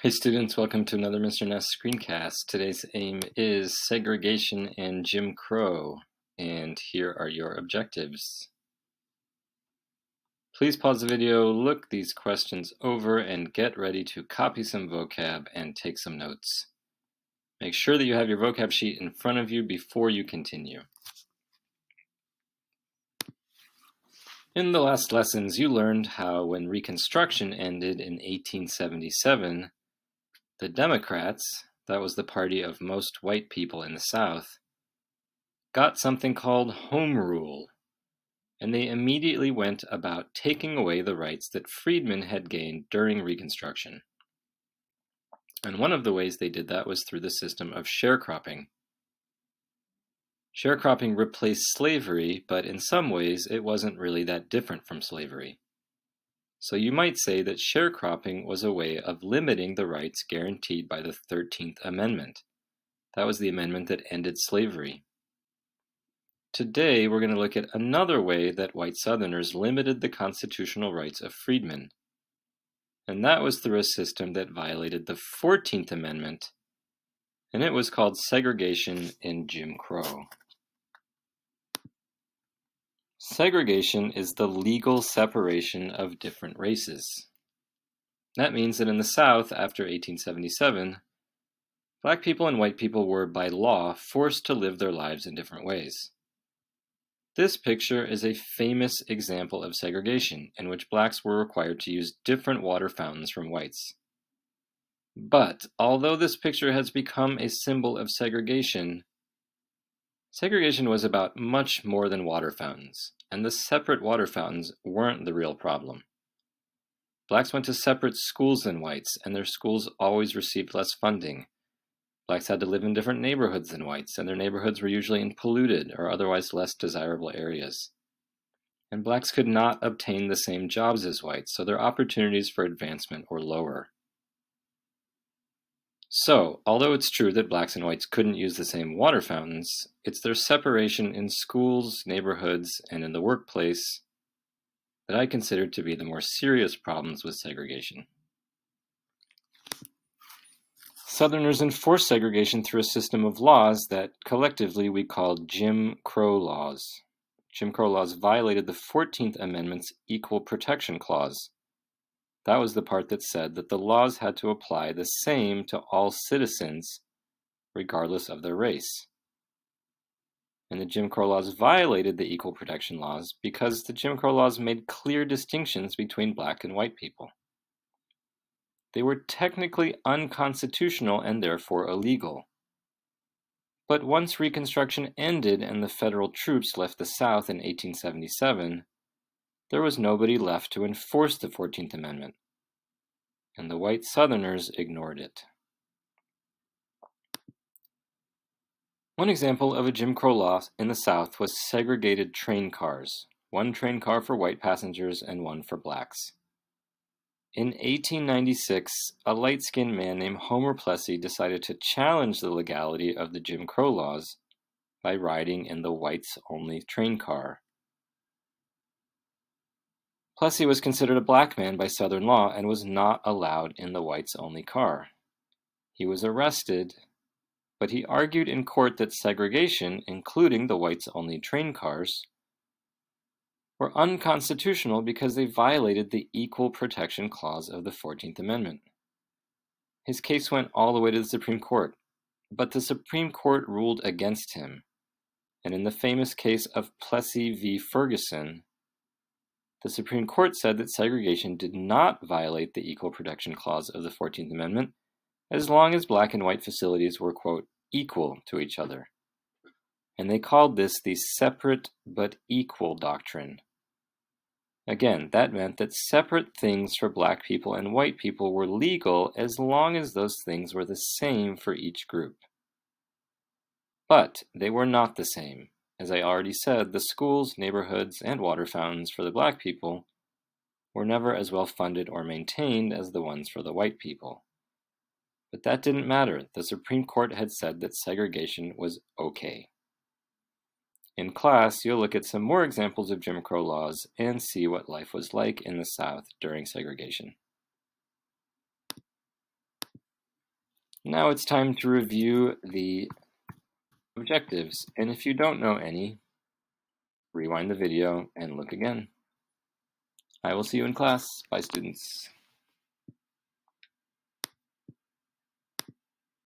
Hey students, welcome to another Mr. Ness screencast. Today's aim is segregation and Jim Crow, and here are your objectives. Please pause the video, look these questions over, and get ready to copy some vocab and take some notes. Make sure that you have your vocab sheet in front of you before you continue. In the last lessons, you learned how when Reconstruction ended in 1877, the Democrats, that was the party of most white people in the South, got something called Home Rule, and they immediately went about taking away the rights that freedmen had gained during Reconstruction. And one of the ways they did that was through the system of sharecropping. Sharecropping replaced slavery, but in some ways it wasn't really that different from slavery. So you might say that sharecropping was a way of limiting the rights guaranteed by the 13th Amendment. That was the amendment that ended slavery. Today, we're going to look at another way that white Southerners limited the constitutional rights of freedmen. And that was through a system that violated the 14th Amendment, and it was called segregation and Jim Crow. Segregation is the legal separation of different races. That means that in the South, after 1877, black people and white people were, by law, forced to live their lives in different ways. This picture is a famous example of segregation, in which blacks were required to use different water fountains from whites. But, although this picture has become a symbol of segregation, segregation was about much more than water fountains, and the separate water fountains weren't the real problem. Blacks went to separate schools than whites, and their schools always received less funding. Blacks had to live in different neighborhoods than whites, and their neighborhoods were usually in polluted or otherwise less desirable areas. And blacks could not obtain the same jobs as whites, so their opportunities for advancement were lower. So, although it's true that blacks and whites couldn't use the same water fountains, it's their separation in schools, neighborhoods, and in the workplace that I consider to be the more serious problems with segregation. Southerners enforced segregation through a system of laws that collectively we called Jim Crow laws. Jim Crow laws violated the 14th Amendment's Equal Protection Clause. That was the part that said that the laws had to apply the same to all citizens, regardless of their race. And the Jim Crow laws violated the equal protection laws because the Jim Crow laws made clear distinctions between black and white people. They were technically unconstitutional and therefore illegal. But once Reconstruction ended and the federal troops left the South in 1877, there was nobody left to enforce the 14th Amendment, and the white Southerners ignored it. One example of a Jim Crow law in the South was segregated train cars, one train car for white passengers and one for blacks. In 1896, a light-skinned man named Homer Plessy decided to challenge the legality of the Jim Crow laws by riding in the whites-only train car. Plessy was considered a black man by Southern law and was not allowed in the whites-only car. He was arrested, but he argued in court that segregation, including the whites-only train cars, were unconstitutional because they violated the Equal Protection Clause of the 14th Amendment. His case went all the way to the Supreme Court, but the Supreme Court ruled against him, and in the famous case of Plessy v. Ferguson, the Supreme Court said that segregation did not violate the Equal Protection Clause of the 14th Amendment as long as black and white facilities were, quote, equal to each other. And they called this the separate but equal doctrine. Again, that meant that separate things for black people and white people were legal as long as those things were the same for each group. But they were not the same. As I already said, the schools, neighborhoods, and water fountains for the black people were never as well funded or maintained as the ones for the white people. But that didn't matter. The Supreme Court had said that segregation was okay. In class, you'll look at some more examples of Jim Crow laws and see what life was like in the South during segregation. Now it's time to review the objectives, and if you don't know any, rewind the video and look again. I will see you in class. Bye, students.